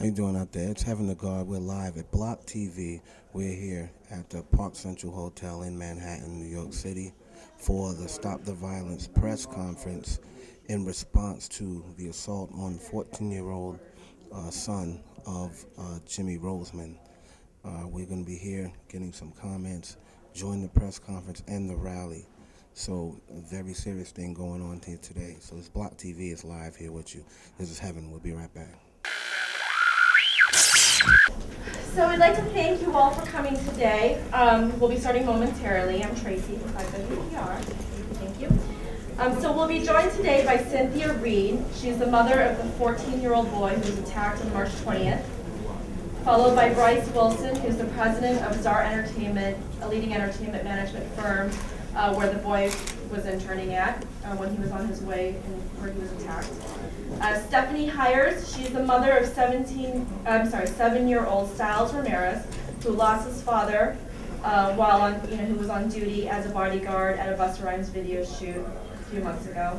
How you doing out there? It's Heaven to God. We're live at Blok TV. We're here at the Park Central Hotel in Manhattan, New York City, for the Stop the Violence press conference in response to the assault on 14-year-old son of Jimmy Roseman. We're going to be here getting some comments, join the press conference and the rally. So a very serious thing going on here today. So this Blok TV is live here with you. This is Heaven. We'll be right back. So we'd like to thank you all for coming today. We'll be starting momentarily. I'm Tracy from WPR. Thank you. So we'll be joined today by Cynthia Reed. She's the mother of the 14-year-old boy who was attacked on March 20th. Followed by Bryce Wilson, who's the president of Czar Entertainment, a leading entertainment management firm where the boy was interning at when he was on his way and where he was attacked. Stephanie Hires, she's the mother of 7-year-old Styles Ramirez, who lost his father while on, who was on duty as a bodyguard at a Busta Rhymes video shoot a few months ago,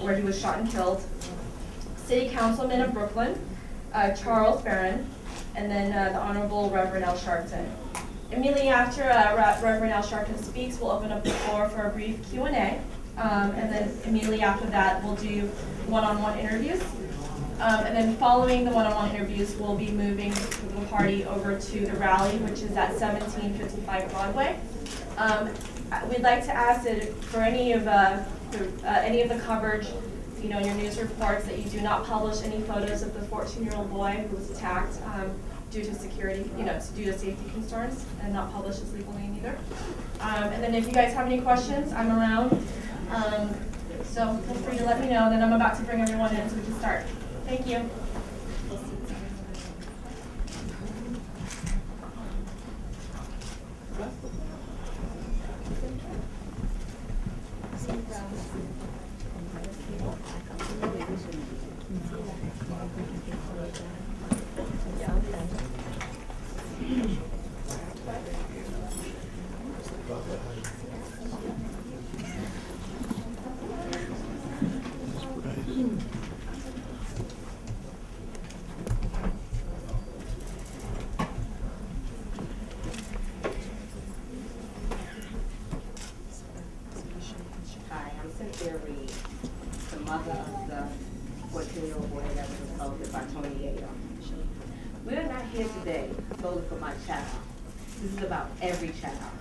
where he was shot and killed. City Councilman of Brooklyn, Charles Barron, and then the Honorable Rev Al Sharpton. Immediately after Rev Al Sharpton speaks, we'll open up the floor for a brief Q&A. And then immediately after that, we'll do one-on-one interviews. And then following the one-on-one interviews, we'll be moving the party over to the rally, which is at 1755 Broadway. We'd like to ask that for any of the coverage, in your news reports, that you do not publish any photos of the 14-year-old boy who was attacked due to security, due to safety concerns, and not publish his legal name either. And then if you guys have any questions, I'm around. So feel free to let me know, and then I'm about to bring everyone in so we can start. Thank you. Hi, I'm Cynthia Reed, the mother of the 14-year-old boy that was assaulted by Tony Yayo. We are not here today solely for my child. This is about every child.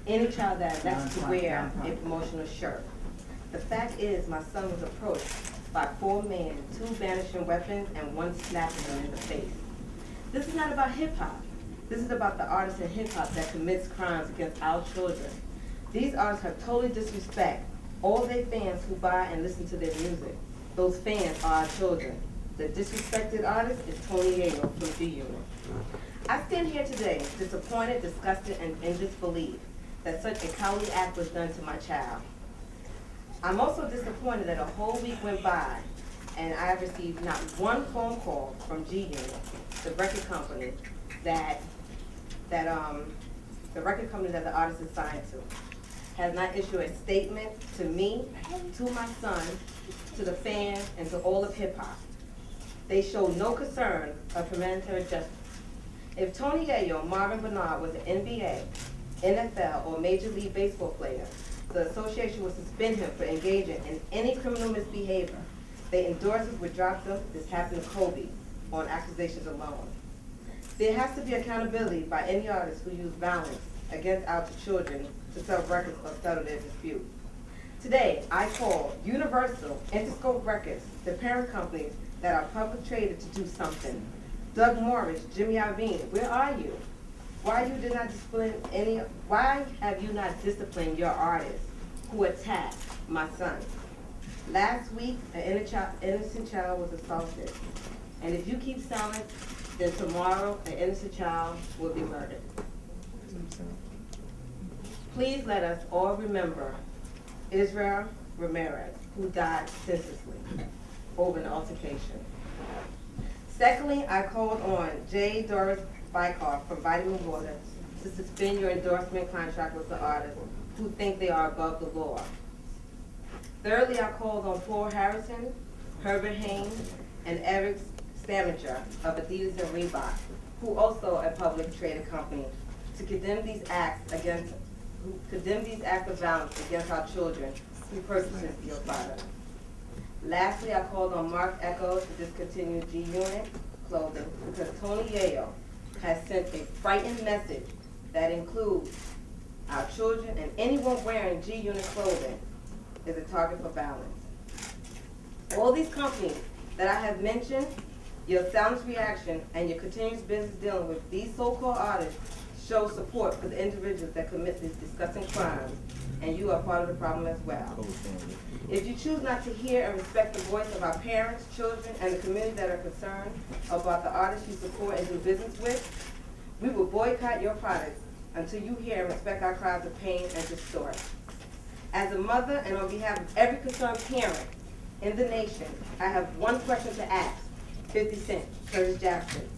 Any child that elects to wear a promotional shirt. The fact is, my son was approached by 4 men, 2 brandishing weapons and 1 slapping him in the face. This is not about hip-hop. This is about the artist in hip-hop that commits crimes against our children. These artists have totally disrespect all their fans who buy and listen to their music. Those fans are our children. The disrespected artist is Tony Yayo from G-Unit. I stand here today disappointed, disgusted, and in disbelief that such a cowardly act was done to my child. I'm also disappointed that a whole week went by and I have received not one phone call from G-Unit, the record company that the artist is signed to. Has not issued a statement to me, to my son, to the fans, and to all of hip-hop. They show no concern of humanitarian justice. If Tony Yayo, Marvin Bernard was an NBA, NFL, or Major League Baseball player, the association would suspend him for engaging in any criminal misbehavior. Their endorsers would drop them. This happened to Kobe on accusations alone. There has to be accountability by any artist who use violence against our children to sell records or settle their dispute. Today, I call Universal, Interscope Records, the parent companies that are public traded, to do something. Doug Morris, Jimmy Iovine, where are you? Why have you not disciplined your artists who attacked my son? Last week, an innocent child was assaulted. And if you keep silent, then tomorrow an innocent child will be murdered. Please let us all remember Israel Ramirez, who died senselessly over an altercation. Secondly, I called on J. Doris Bycoff from Vitamin Water to suspend your endorsement contract with the artists who think they are above the law. Thirdly, I called on Paul Harrison, Herbert Haynes, and Eric Spamager of Adidas and Reebok, who also a public traded company, to condemn these acts of violence against our children who purchases your product. Lastly, I called on Mark Echo to discontinue G-Unit clothing because Tony Yayo has sent a frightened message that includes our children and anyone wearing G-Unit clothing is a target for violence. All these companies that I have mentioned, your silent reaction and your continuous business dealing with these so-called artists show support for the individuals that commit these disgusting crimes, and you are part of the problem as well. If you choose not to hear and respect the voice of our parents, children, and the community that are concerned about the artists you support and do business with, we will boycott your products until you hear and respect our cries of pain and distress. As a mother and on behalf of every concerned parent in the nation, I have one question to ask 50 Cent, Curtis Jackson.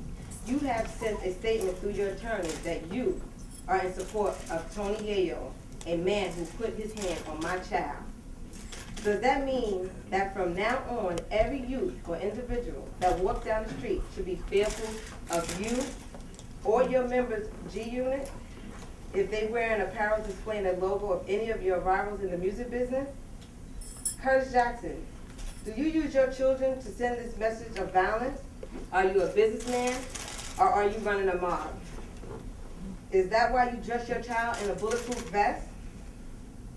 You have sent a statement through your attorney that you are in support of Tony Yayo, a man who put his hand on my child. Does that mean that from now on, every youth or individual that walks down the street should be fearful of you or your members' G-Unit if they wear an apparel displaying a logo of any of your rivals in the music business? Curtis Jackson, do you use your children to send this message of violence? Are you a businessman or are you running a mob? Is that why you dress your child in a bulletproof vest?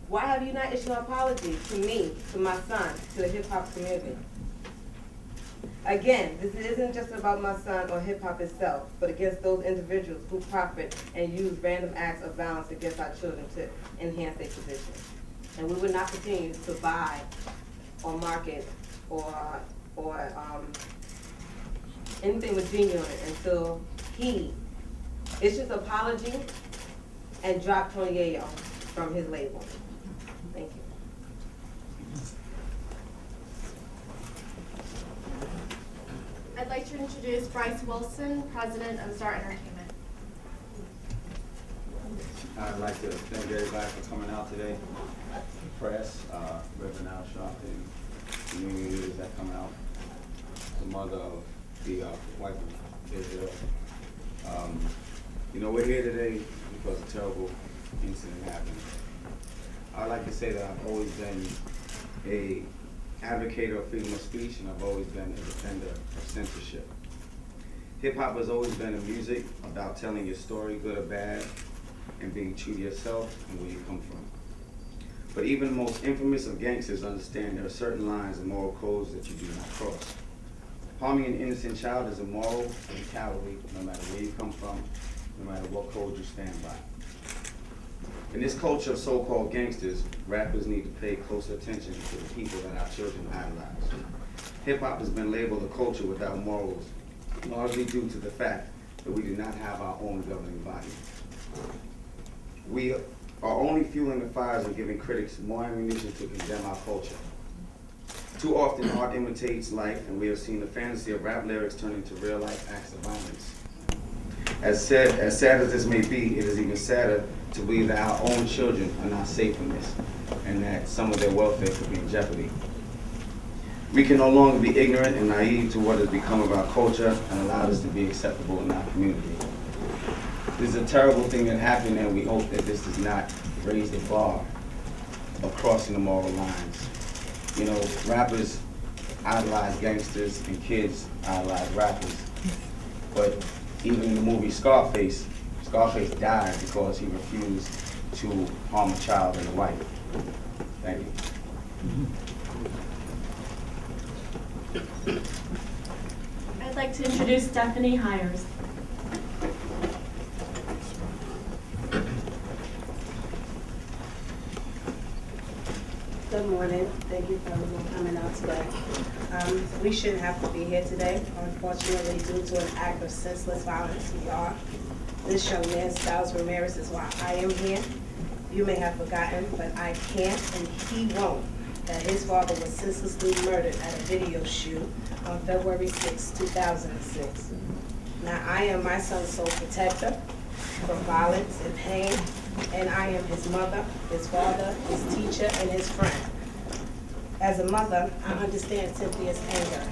Why have you not issued an apology to me, to my son, to the hip-hop community? Again, this isn't just about my son or hip-hop itself, but against those individuals who profit and use random acts of violence against our children to enhance their position. And we will not continue to buy or market or anything with G-Unit until he issues an apology and drop Tony Yayo from his label. Thank you. I'd like to introduce Bryce Wilson, President of Czar Entertainment. I'd like to thank everybody for coming out today. Press, Rev Al Sharpton, community leaders that come out, the mother of the wife of Israel. We're here today because a terrible incident happened. I'd like to say that I've always been an advocate of freedom of speech, and I've always been a defender of censorship. Hip-hop has always been a music about telling your story, good or bad, and being true to yourself and where you come from. But even the most infamous of gangsters understand there are certain lines and moral codes that you do not cross. Harming an innocent child is immoral and cowardly, no matter where you come from, no matter what code you stand by. In this culture of so-called gangsters, rappers need to pay closer attention to the people that our children idolize. Hip-hop has been labeled a culture without morals, largely due to the fact that we do not have our own governing body. We are only fueling the fires and giving critics more ammunition to condemn our culture. Too often, art imitates life, and we have seen the fantasy of rap lyrics turn into real-life acts of violence. As sad as this may be, it is even sadder to believe that our own children are not safe from this, and that some of their welfare could be in jeopardy. We can no longer be ignorant and naive to what has become of our culture and allowed us to be acceptable in our community. This is a terrible thing that happened, and we hope that this does not raise the bar of crossing the moral lines. Rappers idolize gangsters and kids idolize rappers. But even in the movie Scarface died because he refused to harm a child and a wife. Thank you. I'd like to introduce Stephanie Hires. Good morning. Thank you for everyone coming out today. We shouldn't have to be here today, unfortunately, due to an act of senseless violence. We are. This young man, Styles Ramirez, is why I am here. You may have forgotten, but I can't and he won't, that his father was senselessly murdered at a video shoot on February 6, 2006. Now, I am my son's sole protector from violence and pain, and I am his mother, his father, his teacher, and his friend. As a mother, I understand Cynthia's anger.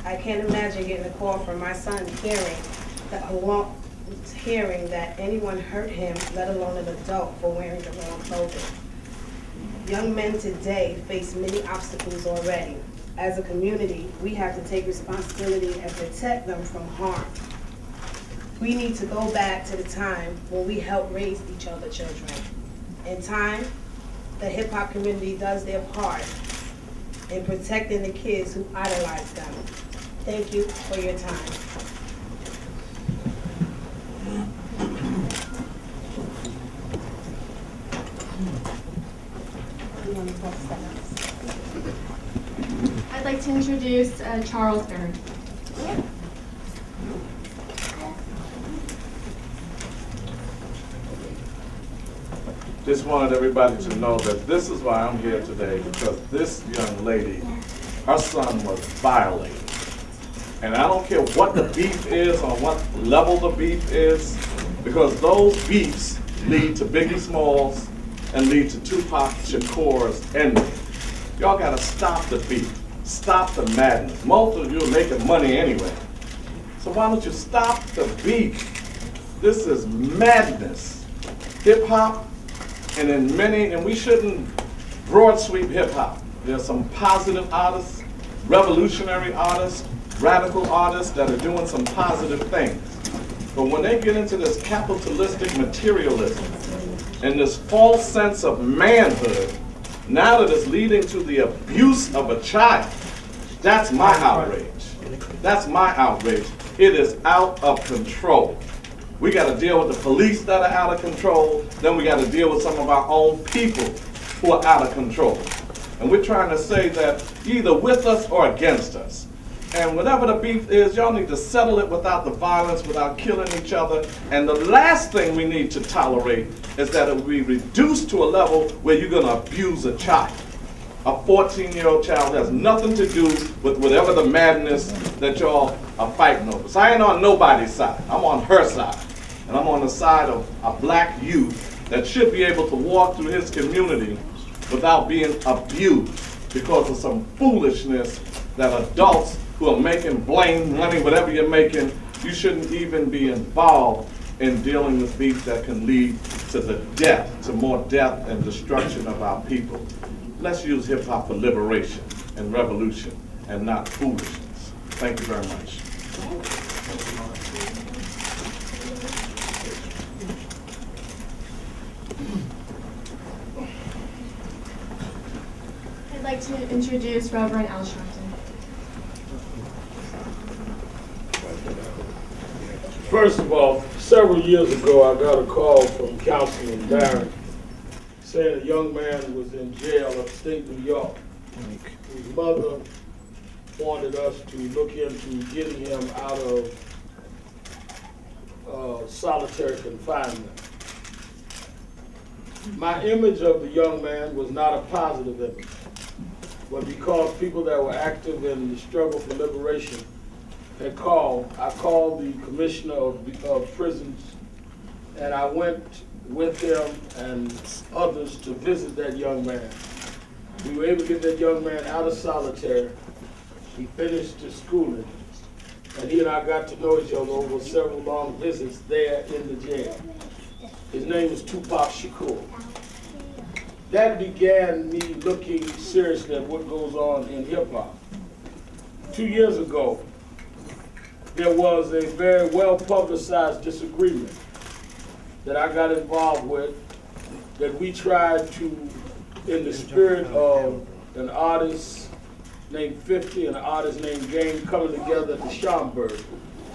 I can't imagine getting a call from my son hearing that anyone hurt him, let alone an adult, for wearing the wrong clothing. Young men today face many obstacles already. As a community, we have to take responsibility and protect them from harm. We need to go back to the time when we helped raise each other's children. In time, the hip-hop community does their part in protecting the kids who idolize them. Thank you for your time. I'd like to introduce Charles Barron. Just wanted everybody to know that this is why I'm here today, because this young lady, her son was violated. And I don't care what the beef is, on what level the beef is, because those beefs lead to Biggie Smalls and lead to Tupac Shakur's ending. Y'all gotta stop the beef, stop the madness. Most of you are making money anyway. So why don't you stop the beef? This is madness. Hip hop, and we shouldn't broad sweep hip hop. There's some positive artists, revolutionary artists, radical artists that are doing some positive things. But when they get into this capitalistic materialism and this false sense of manhood, now that it's leading to the abuse of a child, that's my outrage. That's my outrage. It is out of control. We got to deal with the police that are out of control. Then we got to deal with some of our own people who are out of control. And we're trying to say that either with us or against us. And whatever the beef is, y'all need to settle it without the violence, without killing each other. And the last thing we need to tolerate is that it will be reduced to a level where you're going to abuse a child. A 14-year-old child has nothing to do with whatever the madness that y'all are fighting over. So I ain't on nobody's side. I'm on her side. And I'm on the side of a black youth that should be able to walk through his community without being abused because of some foolishness that adults who are making blame money, whatever you're making, you shouldn't even be involved in dealing with beef that can lead to the death, to more death and destruction of our people. Let's use hip hop for liberation and revolution and not foolishness. Thank you very much. I'd like to introduce Rev Al Sharpton. First of all, several years ago, I got a call from Councilman Barron saying a young man was in jail upstate New York. His mother wanted us to look into getting him out of solitary confinement. My image of the young man was not a positive image, but because people that were active in the struggle for liberation had called, I called the commissioner of prisons, and I went with him and others to visit that young man. We were able to get that young man out of solitary. He finished his schooling, and he and I got to know each other over several long visits there in the jail. His name is Tupac Shakur. That began me looking seriously at what goes on in hip hop. 2 years ago, there was a very well-publicized disagreement that I got involved with, that we tried to, in the spirit of an artist named 50 and an artist named Game coming together at the Schomburg,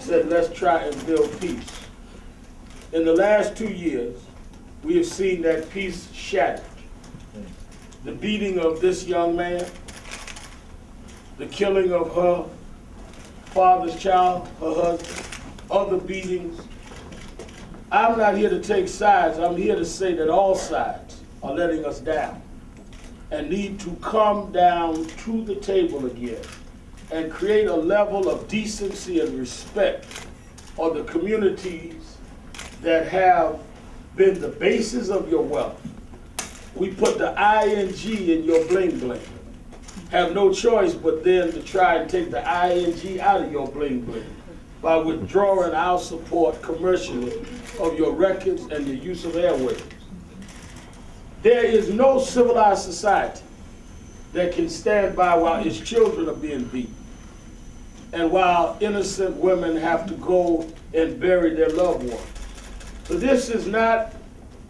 said, let's try and build peace. In the last 2 years, we have seen that peace shattered. The beating of this young man, the killing of her father's child, her husband, other beatings. I'm not here to take sides. I'm here to say that all sides are letting us down and need to come down to the table again and create a level of decency and respect for the communities that have been the basis of your wealth. We put the ING in your bling bling. have no choice but then to try and take the ing out of your bling bling by withdrawing our support commercially of your records and the use of airwaves. There is no civilized society that can stand by while its children are being beaten and while innocent women have to go and bury their loved ones. So this is not,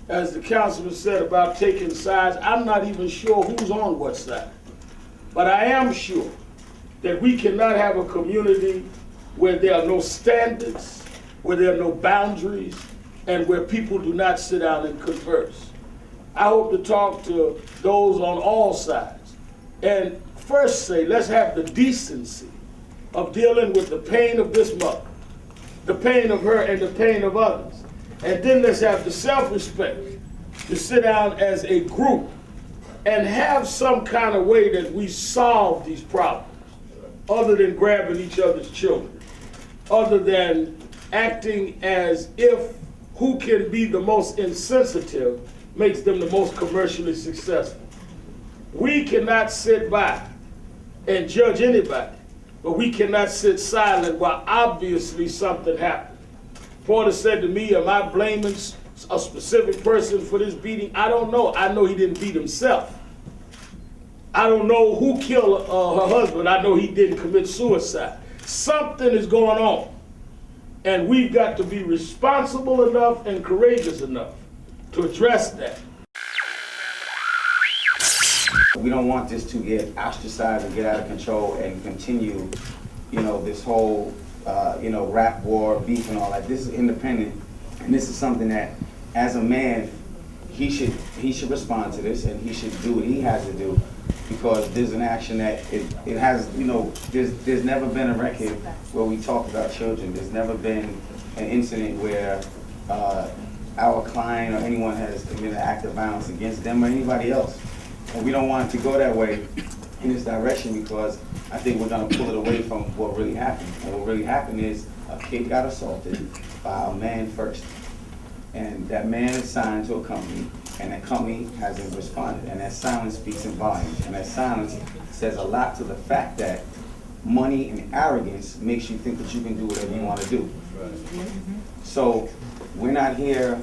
as the councilman said, about taking sides. I'm not even sure who's on what side. But I am sure that we cannot have a community where there are no standards, where there are no boundaries, and where people do not sit down and converse. I hope to talk to those on all sides and first say, let's have the decency of dealing with the pain of this mother, the pain of her and the pain of others. And then let's have the self-respect to sit down as a group and have some kind of way that we solve these problems, other than grabbing each other's children, other than acting as if who can be the most insensitive makes them the most commercially successful. We cannot sit by and judge anybody, but we cannot sit silent while obviously something happened. Porter said to me, am I blaming a specific person for this beating? I don't know. I know he didn't beat himself. I don't know who killed her husband. I know he didn't commit suicide. Something is going on. And we've got to be responsible enough and courageous enough to address that. We don't want this to get ostracized and get out of control and continue, this whole, rap war, beef and all that. This is independent, and this is something that, as a man, he should respond to this, and he should do what he has to do, because there's an action that it has, there's never been a record where we talk about children. There's never been an incident where our client or anyone has committed an act of violence against them or anybody else. And we don't want it to go that way in this direction, because I think we're going to pull it away from what really happened. And what really happened is a kid got assaulted by a man first. And that man is signed to a company, and that company hasn't responded. And that silence speaks in volumes. And that silence says a lot to the fact that money and arrogance makes you think that you can do whatever you want to do. So we're not here,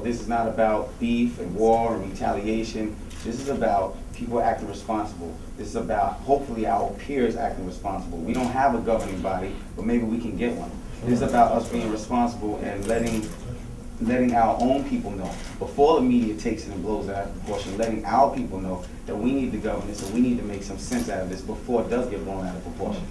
this is not about beef and war and retaliation. This is about people acting responsible. This is about, hopefully, our peers acting responsible. We don't have a governing body, but maybe we can get one. This is about us being responsible and letting our own people know, before the media takes it and blows it out of proportion, letting our people know that we need to govern this and we need to make some sense out of this before it does get blown out of proportion.